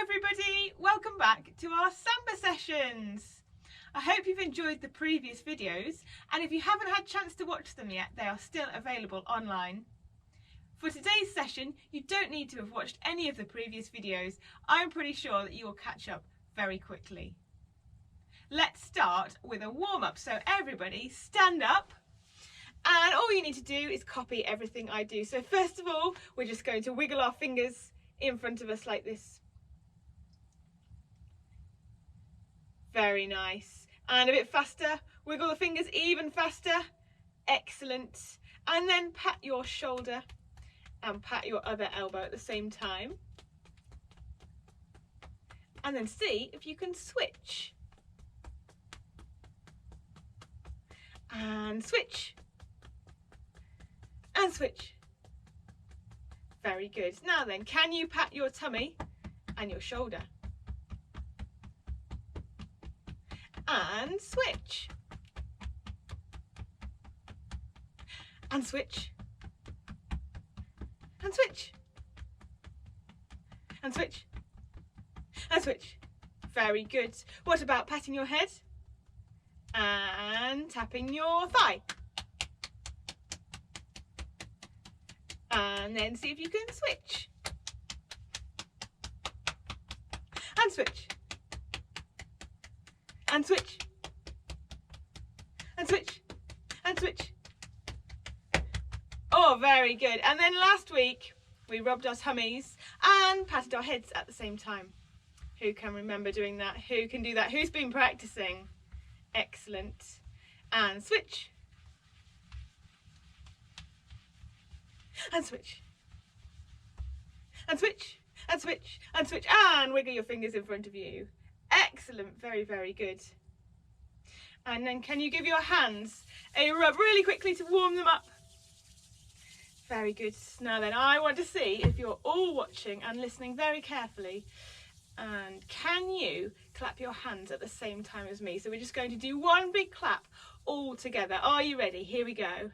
everybody, welcome back to our Samba sessions. I hope you've enjoyed the previous videos, and if you haven't had a chance to watch them yet, they are still available online. For today's session, you don't need to have watched any of the previous videos. I'm pretty sure that you will catch up very quickly. Let's start with a warm-up, so everybody stand up, and all you need to do is copy everything I do. So first of all, we're just going to wiggle our fingers in front of us like this. Very nice. And a bit faster. Wiggle the fingers even faster. Excellent. And then pat your shoulder and pat your other elbow at the same time. And then see if you can switch. And switch. And switch. Very good. Now then, can you pat your tummy and your shoulder? And switch. And switch. And switch. And switch. And switch. Very good. What about patting your head? And tapping your thigh. And then see if you can switch. And switch. And switch. And switch. And switch. Oh, very good. And then last week we rubbed our tummies and patted our heads at the same time. Who can remember doing that? Who can do that? Who's been practicing? Excellent. And switch. And switch. And switch. And switch. And switch. And wiggle your fingers in front of you. Excellent. Very, very good. And then can you give your hands a rub really quickly to warm them up? Very good. Now then, I want to see if you're all watching and listening very carefully. And can you clap your hands at the same time as me? So we're just going to do one big clap all together. Are you ready? Here we go.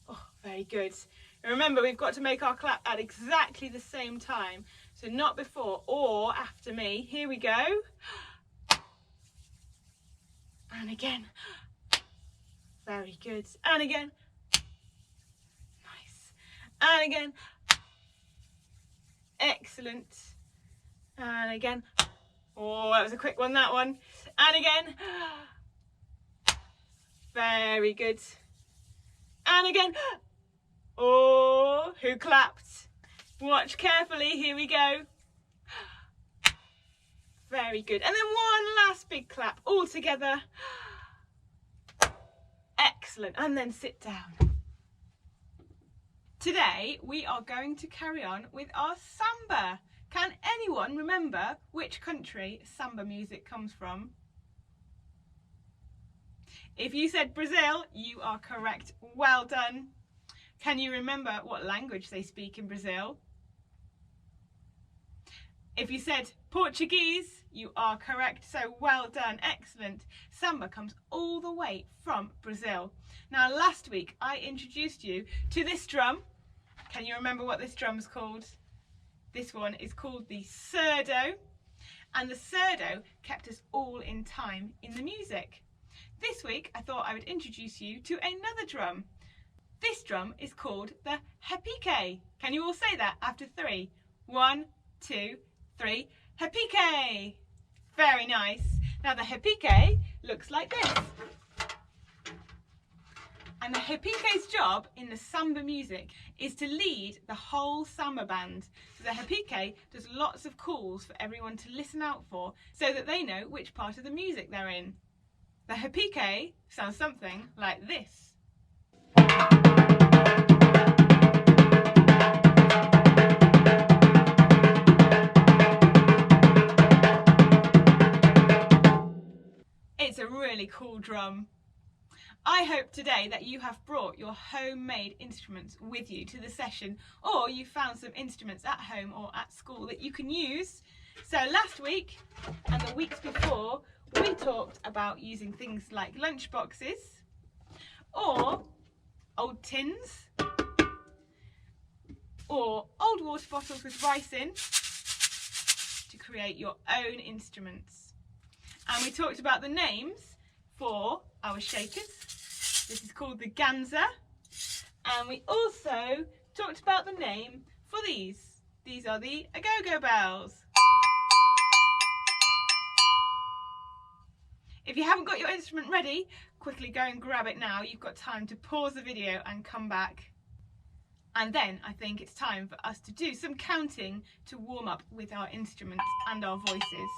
Oh, very good. And remember, we've got to make our clap at exactly the same time. So not before or after me. Here we go. And again. Very good. And again. Nice. And again. Excellent. And again. Oh, that was a quick one, that one. And again. Very good. And again. Oh, who clapped? Watch carefully. Here we go. Very good. And then one last big clap all together. Excellent. And then sit down. Today we are going to carry on with our samba. Can anyone remember which country samba music comes from? If you said Brazil, you are correct. Well done. Can you remember what language they speak in Brazil? If you said Portuguese, you are correct. So well done. Excellent. Samba comes all the way from Brazil. Now, last week I introduced you to this drum. Can you remember what this drum's called? This one is called the surdo. And the surdo kept us all in time in the music. This week I thought I would introduce you to another drum. This drum is called the repique. Can you all say that after 3? 1, 2, 3. Repique. Very nice. Now the repique looks like this. And the repique's job in the samba music is to lead the whole samba band. So the repique does lots of calls for everyone to listen out for so that they know which part of the music they're in. The repique sounds something like this. It's a really cool drum. I hope today that you have brought your homemade instruments with you to the session, or you found some instruments at home or at school that you can use. So last week and the weeks before, we talked about using things like lunch boxes or old tins or old water bottles with rice in, to create your own instruments. And we talked about the names for our shakers. This is called the Ganza. And we also talked about the name for these. These are the agogo bells. If you haven't got your instrument ready, quickly go and grab it now. You've got time to pause the video and come back. And then I think it's time for us to do some counting to warm up with our instruments and our voices.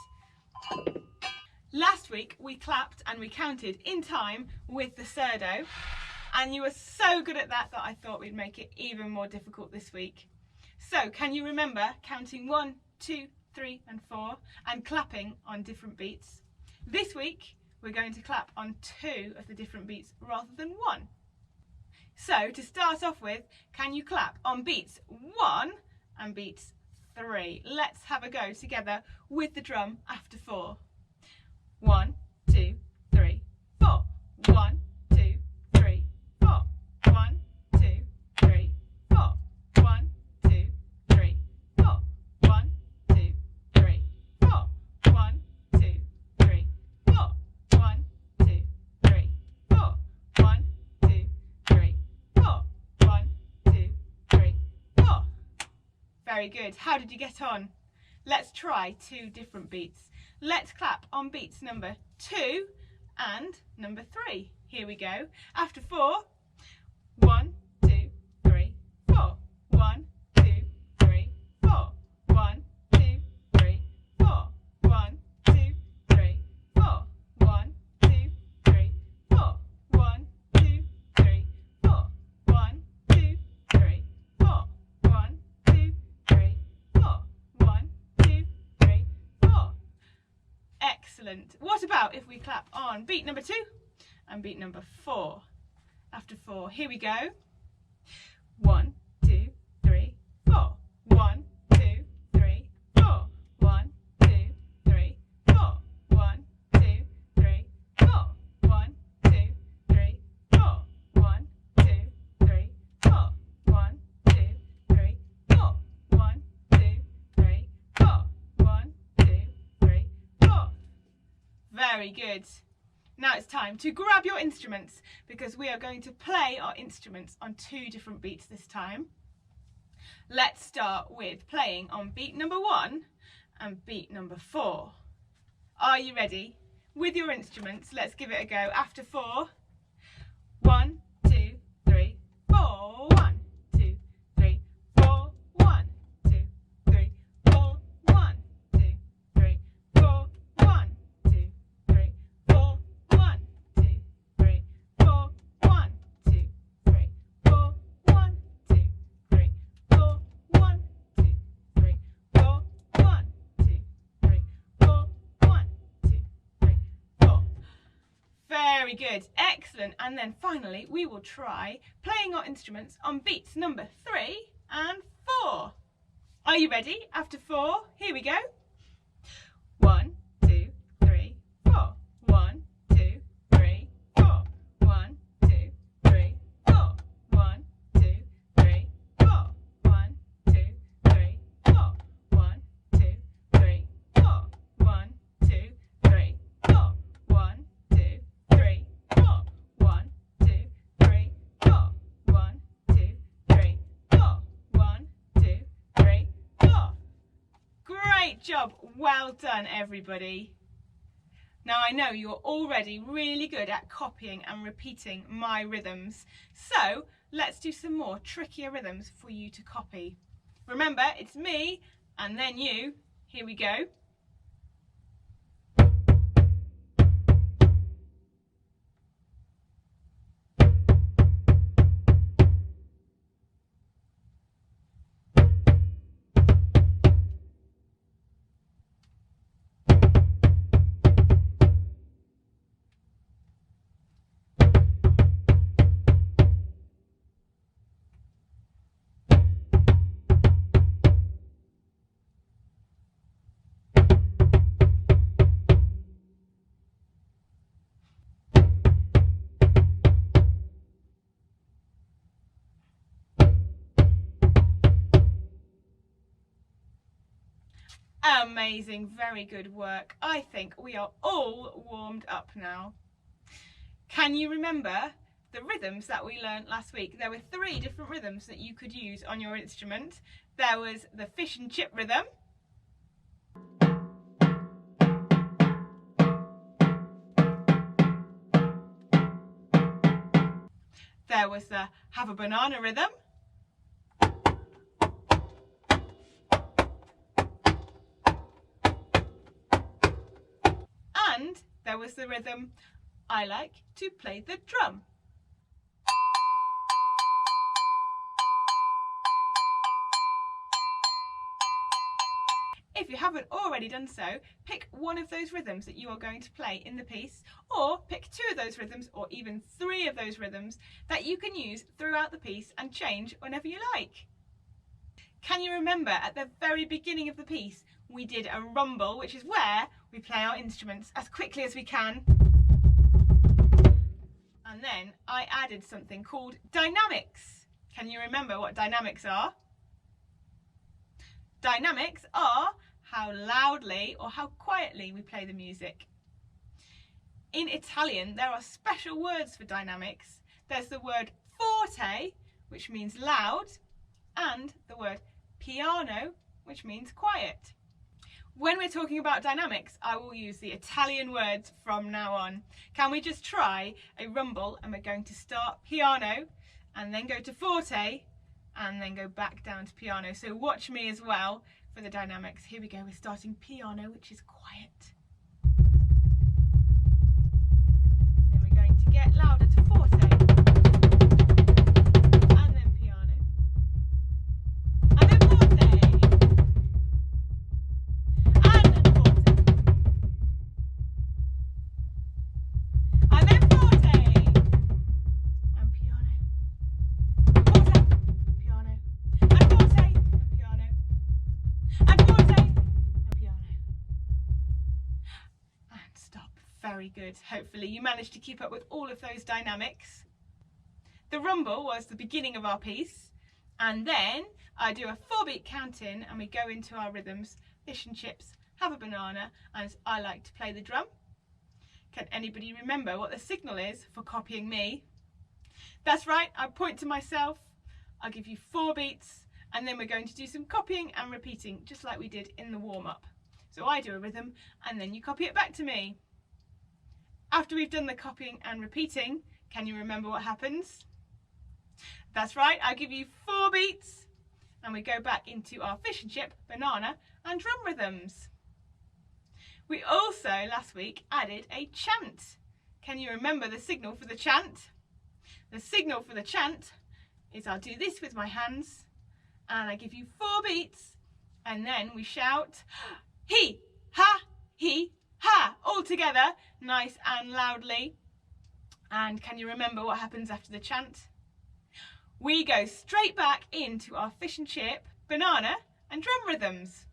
Last week we clapped and we counted in time with the surdo, and you were so good at that I thought we'd make it even more difficult this week. So can you remember counting 1, 2, 3 and 4 and clapping on different beats? This week we're going to clap on 2 of the different beats rather than 1. So to start off with, can you clap on beats 1 and beats 3? Let's have a go together with the drum after 4. 1, 2, 3, 4. 1, 2, 3, 4. 1, 2, 3, 4. 1, 2, 3, 4. 1, 2, 3, 4. 1, 2, 3, 4. 1, 2, 3, 4. 1, 2, 3, 4. 1, 2, 3, 4. Very good. How did you get on? Let's try 2 different beats. Let's clap on beats number 2 and number 3. Here we go. After 4. 1, 2, 3, 4. 1, 2, 3, 4. 1, 2, 3, 4. 1, 2, 3, 4. 1, 2, 3, 4. 1, 2, 3, 4. 1, 2, 3, 4. 1, 2, 3, 4. 1, 2, 3, 4. Excellent. What about if we clap on beat number 2 and beat number 4? After 4, here we go. 1, 2, 3, 4. 1, 2, 3, 4. 1, 2, 3, 4. 1, 2, 3, 4. 1, 2, 3, 4. 1, 2, 3, 4. 1, 2, 3, 4. 1, 2, 3, 4. 1, 2, 3, 4. Very good. Now it's time to grab your instruments because we are going to play our instruments on 2 different beats this time. Let's start with playing on beat number 1 and beat number 4. Are you ready? With your instruments, let's give it a go. After 4. 1, 2, 3, 4. 1, 2, 3, 4. 1, 2, 3, 4. 1, 2, 3, 4. 1, 2, 3, 4. 1, 2, 3, 4. 1, 2, 3, 4. 1, 2, 3, 4. 1, 2, 3, 4. 1, 2, 3, 4. 1, 2, 3, 4. Very good. Excellent. And then finally we will try playing our instruments on beats number 3 and 4. Are you ready? After 4, here we go. 1, 2, 3, 4. 1, 2, 3, 4. 1, 2, 3, 4. 1, 2, 3, 4. 1, 2, 3, 4. 1, 2, 3, 4. 1, 2, 3, 4. 1, 2, 3, 4. 1, 2, 3, 4. 1, 2, 3, 4. 1, 2, 3, 4. Great job. Well done, everybody. Now I know you're already really good at copying and repeating my rhythms. So let's do some more trickier rhythms for you to copy. Remember, it's me and then you. Here we go. Amazing, very good work. I think we are all warmed up now. Can you remember the rhythms that we learnt last week? There were 3 different rhythms that you could use on your instrument. There was the fish and chip rhythm, there was the have a banana rhythm, and there was the rhythm I like to play the drum. If you haven't already done so, pick one of those rhythms that you are going to play in the piece, or pick 2 of those rhythms, or even 3 of those rhythms that you can use throughout the piece and change whenever you like. Can you remember at the very beginning of the piece we did a rumble, which is where we play our instruments as quickly as we can? And then I added something called dynamics. Can you remember what dynamics are? Dynamics are how loudly or how quietly we play the music. In Italian, there are special words for dynamics. There's the word forte, which means loud, and the word piano, which means quiet. When we're talking about dynamics, I will use the Italian words from now on. Can we just try a rumble, and we're going to start piano and then go to forte and then go back down to piano. So watch me as well for the dynamics. Here we go, we're starting piano, which is quiet. Then we're going to get louder to forte. And then piano. And then forte. And then forte. And then forte. And piano. Forte. Piano. And forte. And piano. And forte. And piano. And stop. Very good. Hopefully you managed to keep up with all of those dynamics. The rumble was the beginning of our piece, and then I do a 4-beat count in and we go into our rhythms: fish and chips, have a banana, and I like to play the drum. Can anybody remember what the signal is for copying me? That's right, I point to myself, I'll give you 4 beats, and then we're going to do some copying and repeating, just like we did in the warm-up. So I do a rhythm and then you copy it back to me. After we've done the copying and repeating, can you remember what happens? That's right, I give you 4 beats and we go back into our fish and chip, banana and drum rhythms. We also last week added a chant. Can you remember the signal for the chant? The signal for the chant is I'll do this with my hands and I give you 4 beats and then we shout he, ha, all together, nice and loudly. And can you remember what happens after the chant? We go straight back into our fish and chip, banana and drum rhythms.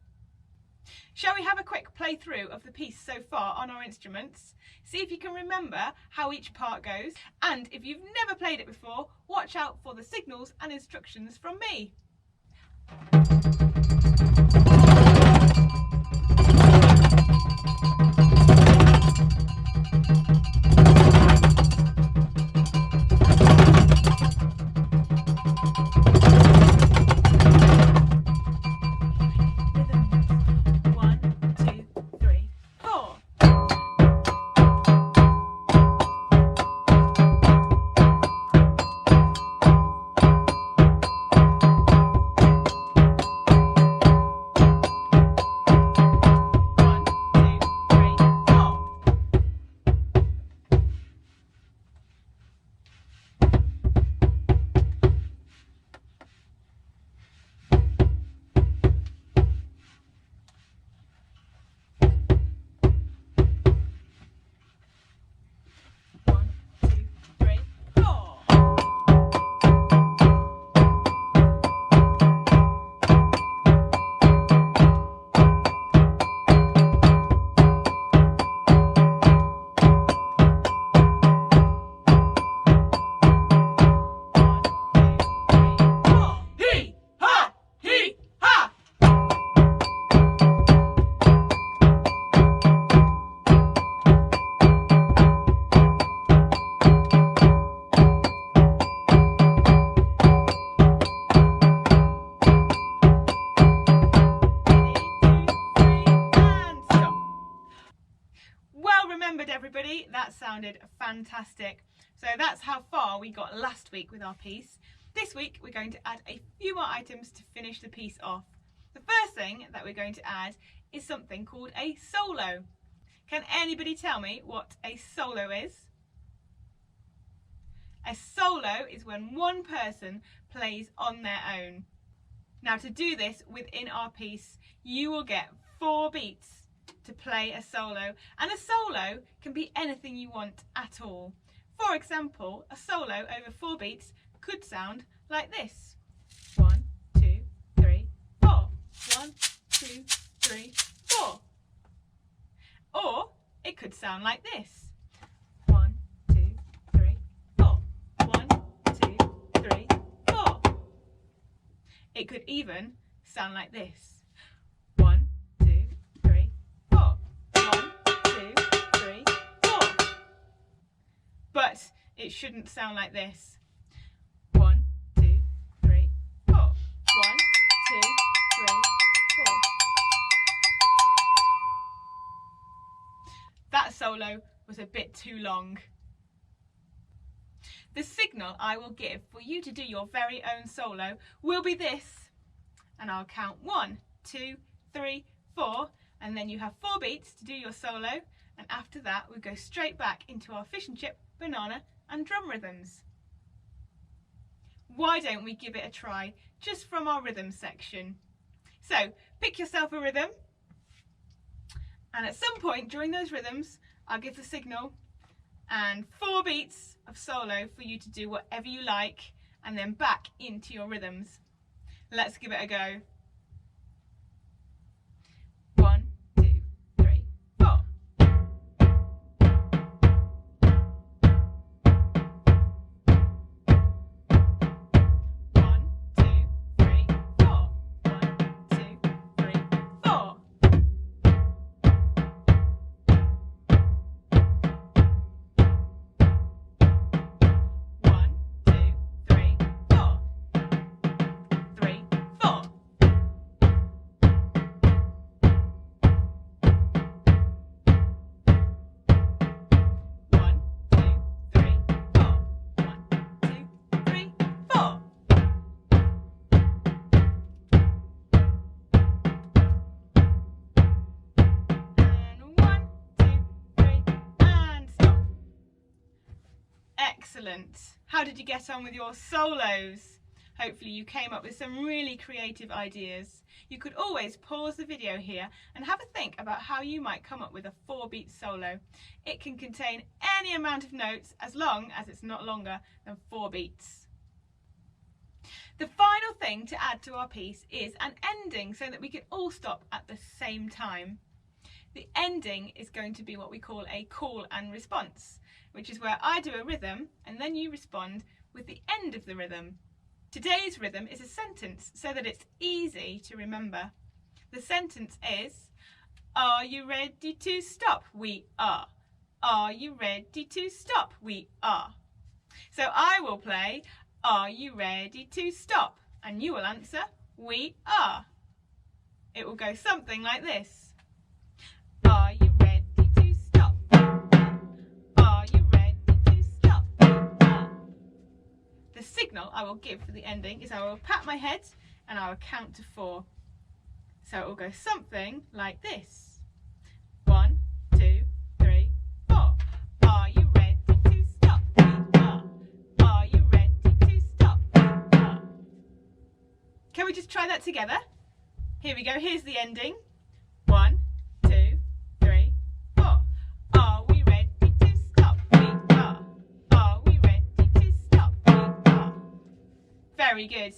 Shall we have a quick playthrough of the piece so far on our instruments? See if you can remember how each part goes, and if you've never played it before, watch out for the signals and instructions from me. sounded fantastic. So that's how far we got last week with our piece. This week we're going to add a few more items to finish the piece off. The first thing that we're going to add is something called a solo. Can anybody tell me what a solo is? A solo is when one person plays on their own. Now, to do this within our piece, you will get 4 beats to play a solo, and a solo can be anything you want at all. For example, a solo over 4 beats could sound like this. 1, 2, 3, 4. 1, 2, 3, 4. Or it could sound like this. 1, 2, 3, 4. 1, 2, 3, 4. It could even sound like this. 1, 2, 3, 4. 1, 2, 3, 4. But it shouldn't sound like this. 1, 2, 3, 4. 1, 2, 3, 4. That solo was a bit too long. The signal I will give for you to do your very own solo will be this, and I'll count 1, 2, 3, 4, and then you have 4 beats to do your solo, and after that we go straight back into our fish and chip, banana and drum rhythms. Why don't we give it a try just from our rhythm section? So pick yourself a rhythm, and at some point during those rhythms I'll give the signal and 4 beats of solo for you to do whatever you like, and then back into your rhythms. Let's give it a go. 1, 2, 3, 4. 1, 2, 3, 4. 1, 2, 3, 4. 1, 2, 3, 4. 3, 4. 1, 2, 3, 4. 1, 2, 3, 4. And 1, 2, 3, and stop. Excellent. How did you get on with your solos? Hopefully you came up with some really creative ideas. You could always pause the video here and have a think about how you might come up with a 4-beat solo. It can contain any amount of notes as long as it's not longer than 4 beats. The final thing to add to our piece is an ending so that we can all stop at the same time. The ending is going to be what we call a call and response, which is where I do a rhythm and then you respond with the end of the rhythm. Today's rhythm is a sentence so that it's easy to remember. The sentence is, are you ready to stop? We are. Are you ready to stop? We are. So I will play, are you ready to stop? And you will answer, we are. It will go something like this. Are you ready to stop? Are you ready to stop? The signal I will give for the ending is I will pat my head and I will count to 4. So it will go something like this. 1, 2, 3, 4. Are you ready to stop? We are. Are you ready to stop? We are. Can we just try that together? Here we go, here's the ending. 1, 2, 3, 4. Are we ready to stop? We are. Are we ready to stop? We are. Very good.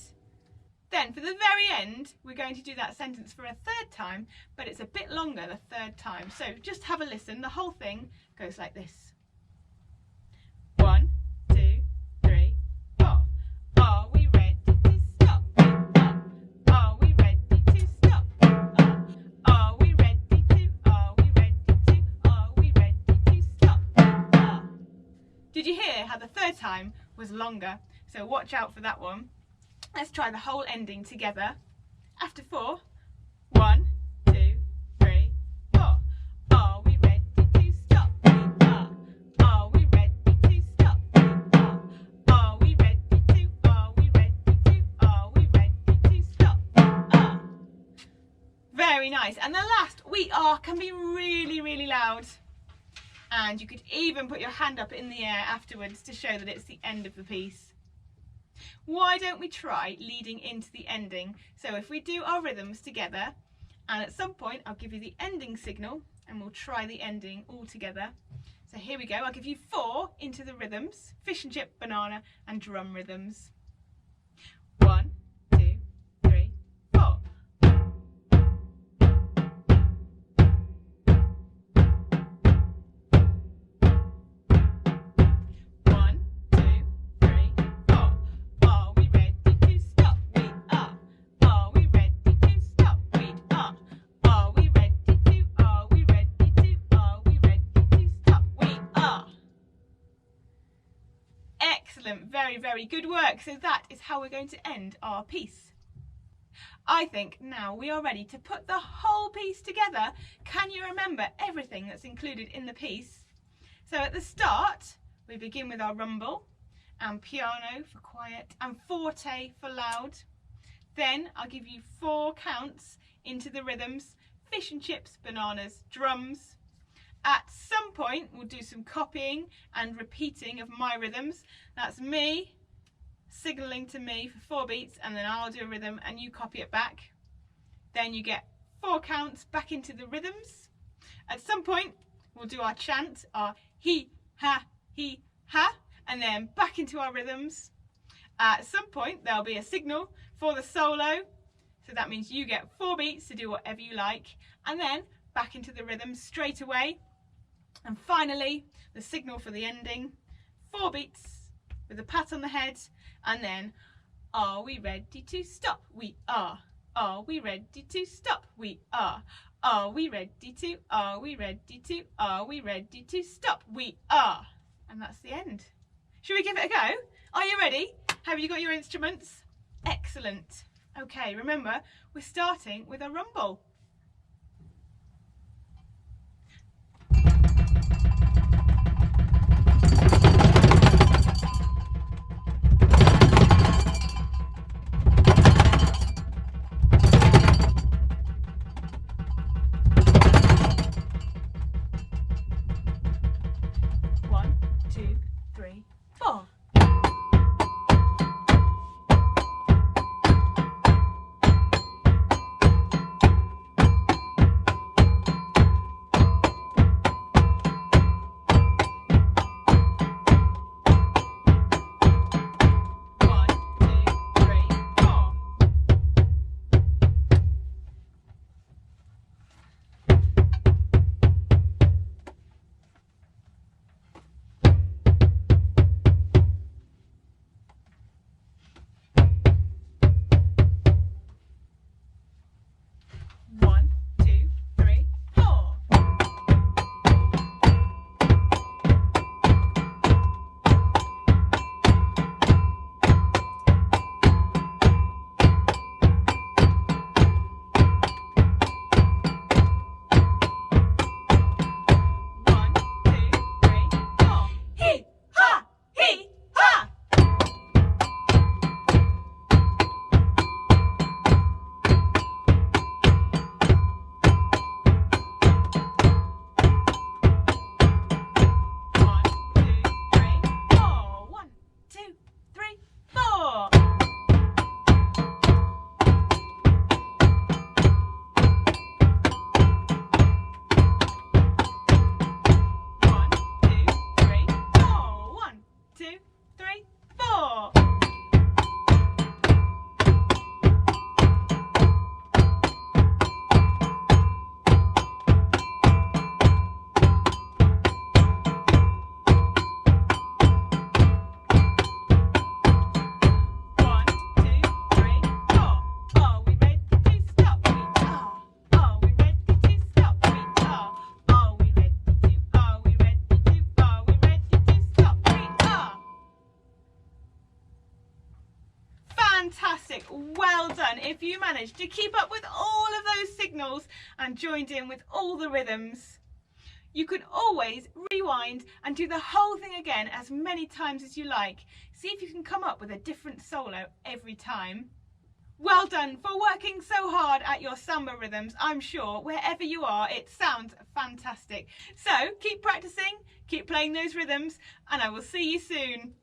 Then for the very end, we're going to do that sentence for a 3rd time, but it's a bit longer the 3rd time. So just have a listen. The whole thing goes like this. 1, 2, 3, 4. Are we ready to stop? We are. Are we ready to stop? We are. Are we ready to? Are we ready to? Are we ready to stop? We are. Did you hear how the 3rd time was longer? So watch out for that one. Let's try the whole ending together. After 4, 1, 2, 3, 4. Are we ready to stop? We are. Are nice. And the last, we are, can be really, really loud. And you could even put your hand up in the air afterwards to show that it's the end of the piece. Why don't we try leading into the ending? So if we do our rhythms together, and at some point I'll give you the ending signal and we'll try the ending all together. So here we go, I'll give you 4 into the rhythms, fish and chip, banana and drum rhythms. 1, 2, 3, 4. 1, 2, 3, 4. Are we ready to stop? We are. Are we ready to stop? We are. Are we ready to? Are we ready to? Are we ready to stop? We are. Excellent, very, very good work. So that is how we're going to end our piece. I think now we are ready to put the whole piece together. Can you remember everything that's included in the piece? So at the start, we begin with our rumble and piano for quiet and forte for loud. Then I'll give you 4 counts into the rhythms, fish and chips, bananas, drums. At some point, we'll do some copying and repeating of my rhythms. That's me signalling to me for 4 beats, and then I'll do a rhythm and you copy it back. Then you get 4 counts back into the rhythms. At some point, we'll do our chant, our he, ha, and then back into our rhythms. At some point, there'll be a signal for the solo. So that means you get 4 beats to do whatever you like, and then back into the rhythms straight away. And finally, the signal for the ending, 4 beats with a pat on the head, and then, are we ready to stop? We are. Are we ready to stop? We are. Are we ready to? Are we ready to? Are we ready to stop? We are. And that's the end. Should we give it a go? Are you ready? Have you got your instruments? Excellent. Okay, remember, we're starting with a rumble. Fantastic, well done. If you managed to keep up with all of those signals and joined in with all the rhythms, you can always rewind and do the whole thing again as many times as you like. See if you can come up with a different solo every time. Well done for working so hard at your samba rhythms. I'm sure wherever you are, it sounds fantastic. So keep practicing, keep playing those rhythms, and I will see you soon.